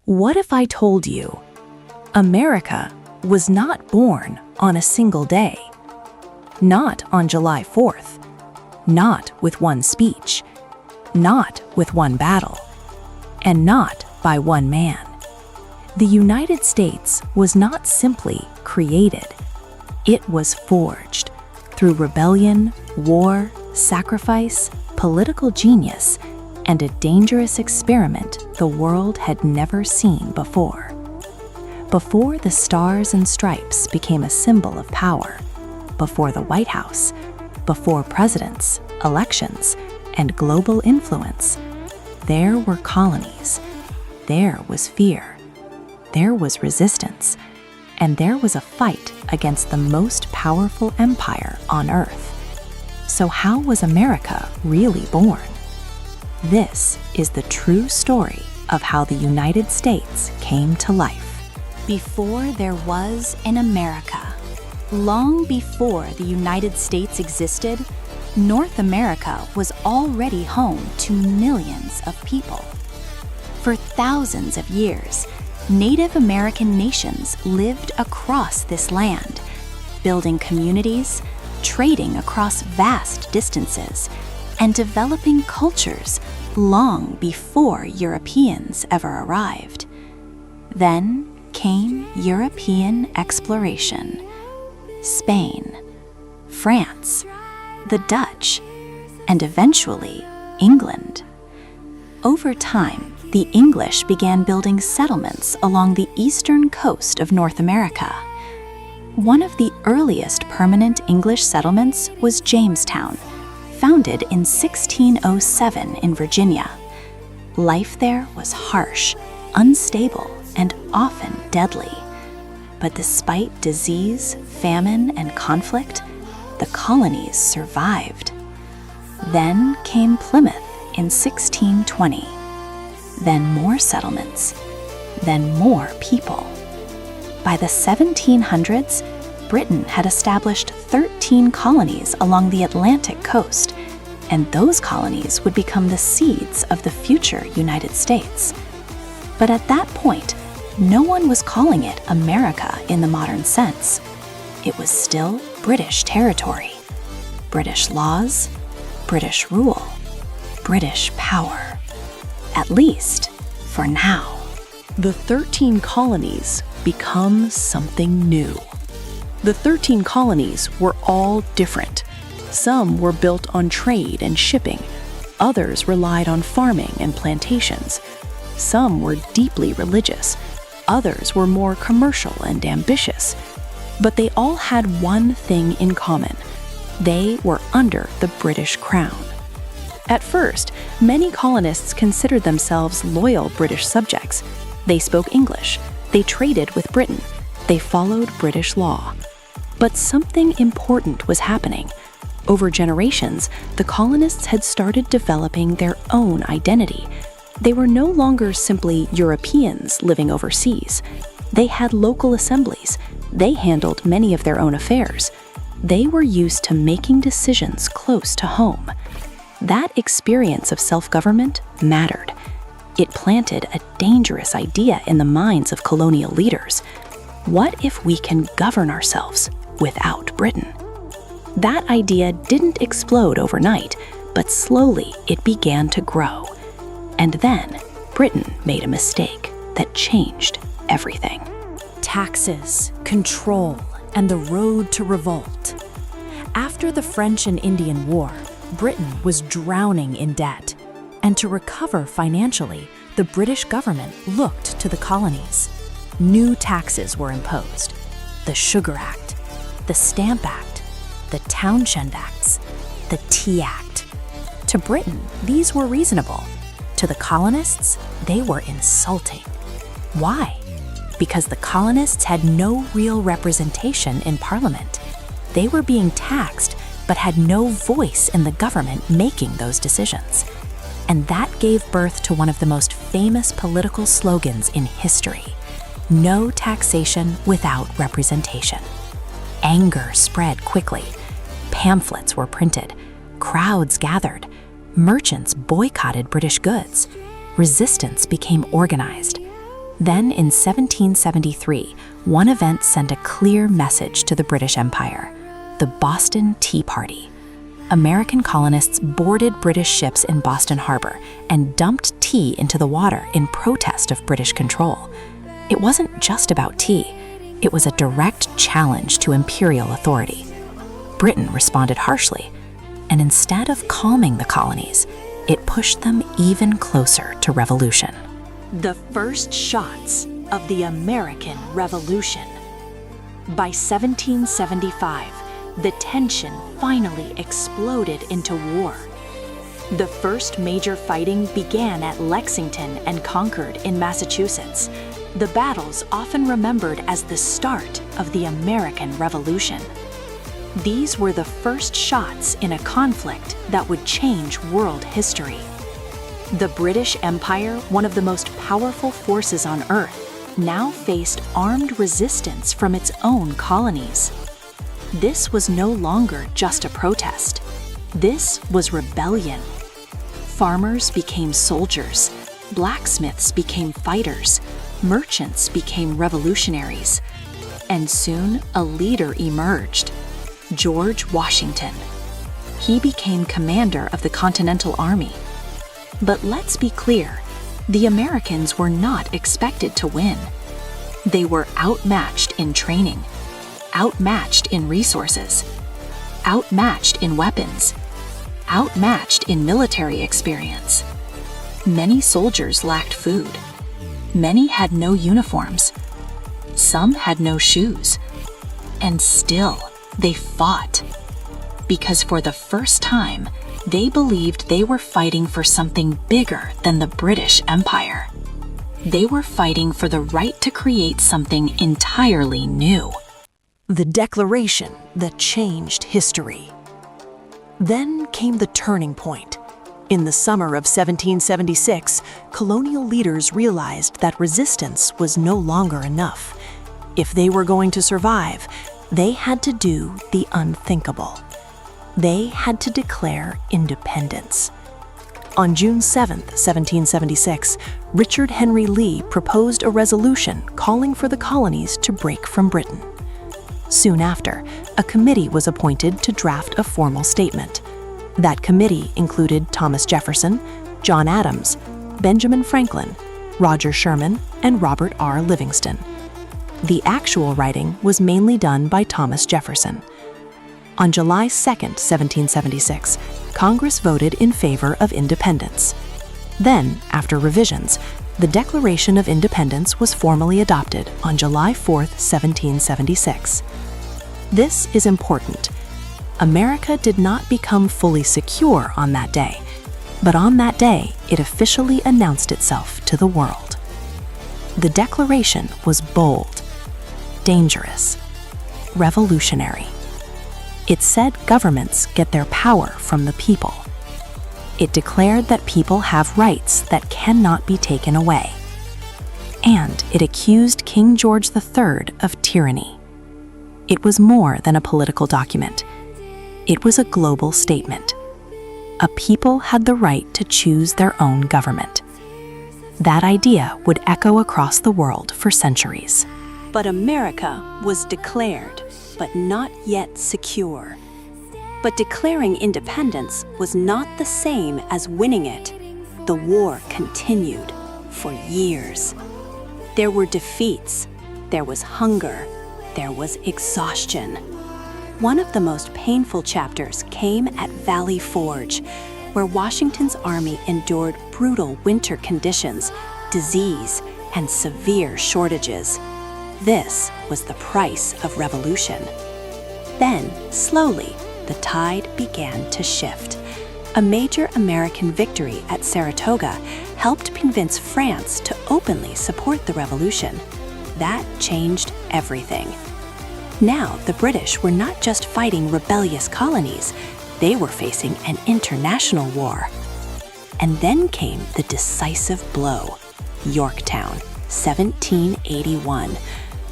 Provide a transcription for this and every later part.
What if I told you America was not born on a single day? Not on July 4th, not with one speech, not with one battle, and not by one man. The United States was not simply created, it was forged through rebellion, war, sacrifice, political genius, and a dangerous experiment the world had never seen before. Before the stars and stripes became a symbol of power, before the White House, before presidents, elections, and global influence, there were colonies, there was fear, there was resistance, and there was a fight against the most powerful empire on Earth. So how was America really born? This is the true story of how the United States came to life. Before there was an America, long before the United States existed, North America was already home to millions of people. For thousands of years, Native American nations lived across this land, building communities, trading across vast distances, and developing cultures long before Europeans ever arrived. Then came European exploration. Spain, France, the Dutch, and eventually England. Over time, the English began building settlements along the eastern coast of North America. One of the earliest permanent English settlements was Jamestown, founded in 1607 in Virginia. Life there was harsh, unstable, and often deadly. But despite disease, famine, and conflict, the colonies survived. Then came Plymouth in 1620. Then more settlements. Then more people. By the 1700s, Britain had established 13 colonies along the Atlantic coast, and those colonies would become the seeds of the future United States. But at that point, no one was calling it America in the modern sense. It was still British territory, British laws, British rule, British power. At least for now. The 13 colonies become something new. The 13 colonies were all different. Some were built on trade and shipping. Others relied on farming and plantations. Some were deeply religious. Others were more commercial and ambitious. But they all had one thing in common. They were under the British Crown. At first, many colonists considered themselves loyal British subjects. They spoke English. They traded with Britain. They followed British law. But something important was happening. Over generations, the colonists had started developing their own identity. They were no longer simply Europeans living overseas. They had local assemblies. They handled many of their own affairs. They were used to making decisions close to home. That experience of self-government mattered. It planted a dangerous idea in the minds of colonial leaders. What if we can govern ourselves without Britain? That idea didn't explode overnight, but slowly it began to grow. And then Britain made a mistake that changed everything. Taxes, control, and the road to revolt. After the French and Indian War, Britain was drowning in debt. And to recover financially, the British government looked to the colonies. New taxes were imposed. The Sugar Act, the Stamp Act, the Townshend Acts, the Tea Act. To Britain, these were reasonable. To the colonists, they were insulting. Why? Because the colonists had no real representation in Parliament. They were being taxed, but had no voice in the government making those decisions. And that gave birth to one of the most famous political slogans in history: no taxation without representation. Anger spread quickly. Pamphlets were printed. Crowds gathered. Merchants boycotted British goods. Resistance became organized. Then in 1773, one event sent a clear message to the British Empire: the Boston Tea Party. American colonists boarded British ships in Boston Harbor and dumped tea into the water in protest of British control. It wasn't just about tea. It was a direct challenge to imperial authority. Britain responded harshly, and instead of calming the colonies, it pushed them even closer to revolution. The first shots of the American Revolution. By 1775, the tension finally exploded into war. The first major fighting began at Lexington and Concord in Massachusetts, the battles often remembered as the start of the American Revolution. These were the first shots in a conflict that would change world history. The British Empire, one of the most powerful forces on Earth, now faced armed resistance from its own colonies. This was no longer just a protest. This was rebellion. Farmers became soldiers, blacksmiths became fighters, merchants became revolutionaries, and soon a leader emerged: George Washington. He became commander of the Continental Army. But let's be clear, the Americans were not expected to win. They were outmatched in training, outmatched in resources, outmatched in weapons, outmatched in military experience. Many soldiers lacked food. Many had no uniforms. Some had no shoes. And still, they fought. Because for the first time, they believed they were fighting for something bigger than the British Empire. They were fighting for the right to create something entirely new. The declaration that changed history. Then came the turning point. In the summer of 1776, colonial leaders realized that resistance was no longer enough. If they were going to survive, they had to do the unthinkable. They had to declare independence. On June 7, 1776, Richard Henry Lee proposed a resolution calling for the colonies to break from Britain. Soon after, a committee was appointed to draft a formal statement. That committee included Thomas Jefferson, John Adams, Benjamin Franklin, Roger Sherman, and Robert R. Livingston. The actual writing was mainly done by Thomas Jefferson. On July 2, 1776, Congress voted in favor of independence. Then, after revisions, the Declaration of Independence was formally adopted on July 4, 1776. This is important. America did not become fully secure on that day, but on that day, it officially announced itself to the world. The Declaration was bold, dangerous, revolutionary. It said governments get their power from the people. It declared that people have rights that cannot be taken away. And it accused King George III of tyranny. It was more than a political document. It was a global statement. A people had the right to choose their own government. That idea would echo across the world for centuries. But America was declared, but not yet secure. But declaring independence was not the same as winning it. The war continued for years. There were defeats, there was hunger, there was exhaustion. One of the most painful chapters came at Valley Forge, where Washington's army endured brutal winter conditions, disease, and severe shortages. This was the price of revolution. Then, slowly, the tide began to shift. A major American victory at Saratoga helped convince France to openly support the revolution. That changed everything. Now, the British were not just fighting rebellious colonies, they were facing an international war. And then came the decisive blow: Yorktown, 1781.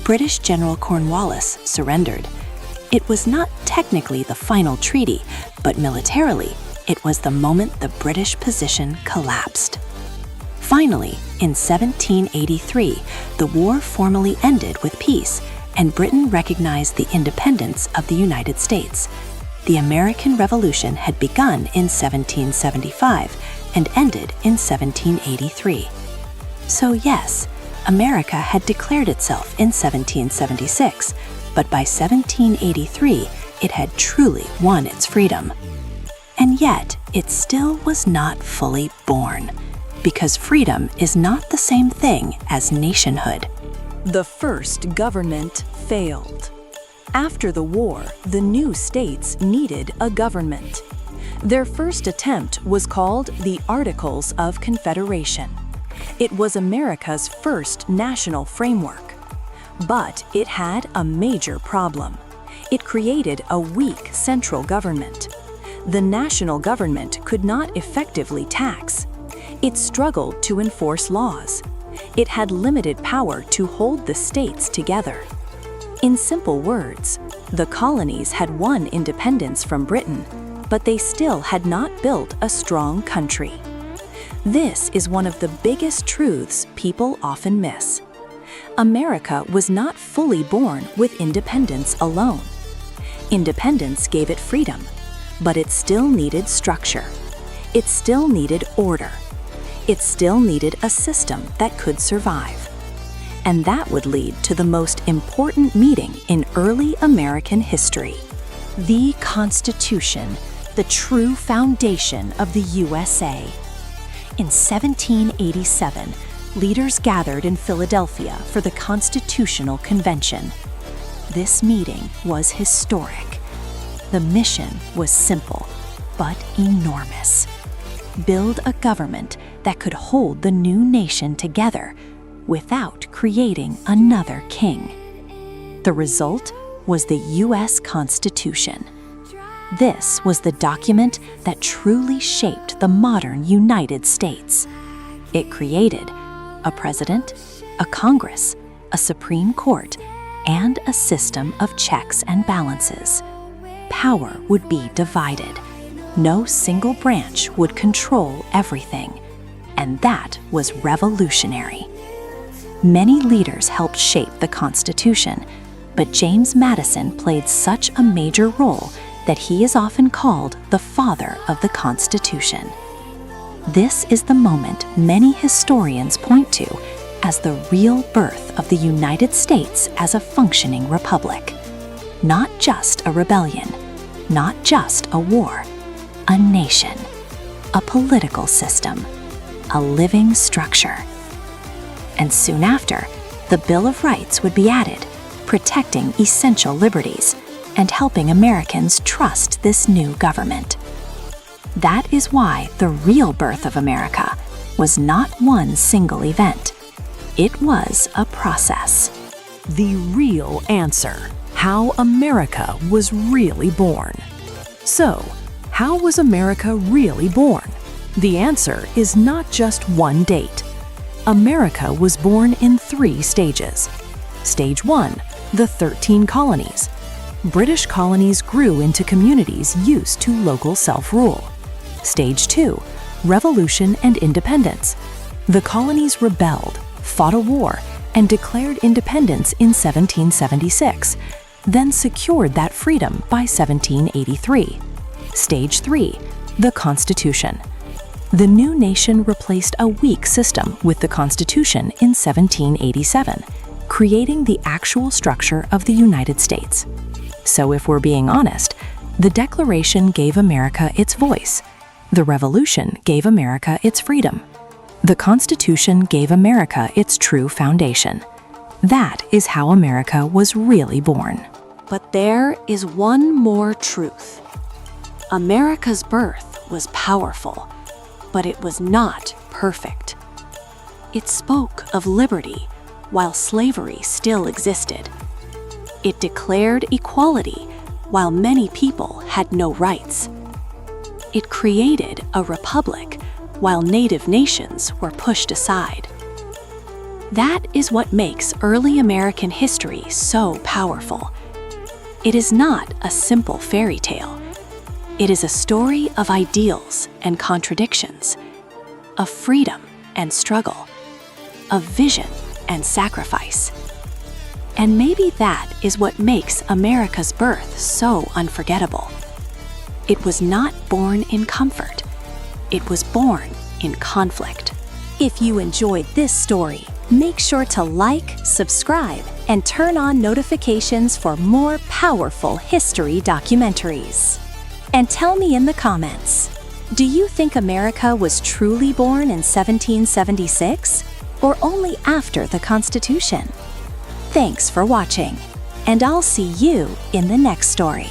British General Cornwallis surrendered. It was not technically the final treaty, but militarily, it was the moment the British position collapsed. Finally, in 1783, the war formally ended with peace, and Britain recognized the independence of the United States. The American Revolution had begun in 1775 and ended in 1783. So yes, America had declared itself in 1776, but by 1783, it had truly won its freedom. And yet, it still was not fully born, because freedom is not the same thing as nationhood. The first government failed. After the war, the new states needed a government. Their first attempt was called the Articles of Confederation. It was America's first national framework. But it had a major problem. It created a weak central government. The national government could not effectively tax. It struggled to enforce laws. It had limited power to hold the states together. In simple words, the colonies had won independence from Britain, but they still had not built a strong country. This is one of the biggest truths people often miss. America was not fully born with independence alone. Independence gave it freedom, but it still needed structure. It still needed order. It still needed a system that could survive. And that would lead to the most important meeting in early American history. The Constitution, the true foundation of the USA. In 1787, leaders gathered in Philadelphia for the Constitutional Convention. This meeting was historic. The mission was simple, but enormous. Build a government that could hold the new nation together without creating another king. The result was the U.S. Constitution. This was the document that truly shaped the modern United States. It created a president, a Congress, a Supreme Court, and a system of checks and balances. Power would be divided. No single branch would control everything. And that was revolutionary. Many leaders helped shape the Constitution, but James Madison played such a major role that he is often called the father of the Constitution. This is the moment many historians point to as the real birth of the United States as a functioning republic. Not just a rebellion, not just a war, a nation, a political system, a living structure. And soon after, the Bill of Rights would be added, protecting essential liberties and helping Americans trust this new government. That is why the real birth of America was not one single event. It was a process. The real answer: how America was really born. So, how was America really born? The answer is not just one date. America was born in 3 stages. Stage 1, the 13 colonies. British colonies grew into communities used to local self-rule. Stage 2, revolution and independence. The colonies rebelled, fought a war, and declared independence in 1776, then secured that freedom by 1783. Stage 3, the Constitution. The new nation replaced a weak system with the Constitution in 1787, creating the actual structure of the United States. So if we're being honest, the Declaration gave America its voice. The Revolution gave America its freedom. The Constitution gave America its true foundation. That is how America was really born. But there is one more truth. America's birth was powerful, but it was not perfect. It spoke of liberty while slavery still existed. It declared equality while many people had no rights. It created a republic while native nations were pushed aside. That is what makes early American history so powerful. It is not a simple fairy tale. It is a story of ideals and contradictions, of freedom and struggle, of vision and sacrifice. And maybe that is what makes America's birth so unforgettable. It was not born in comfort. It was born in conflict. If you enjoyed this story, make sure to like, subscribe, and turn on notifications for more powerful history documentaries. And tell me in the comments, do you think America was truly born in 1776 or only after the Constitution? Thanks for watching, and I'll see you in the next story.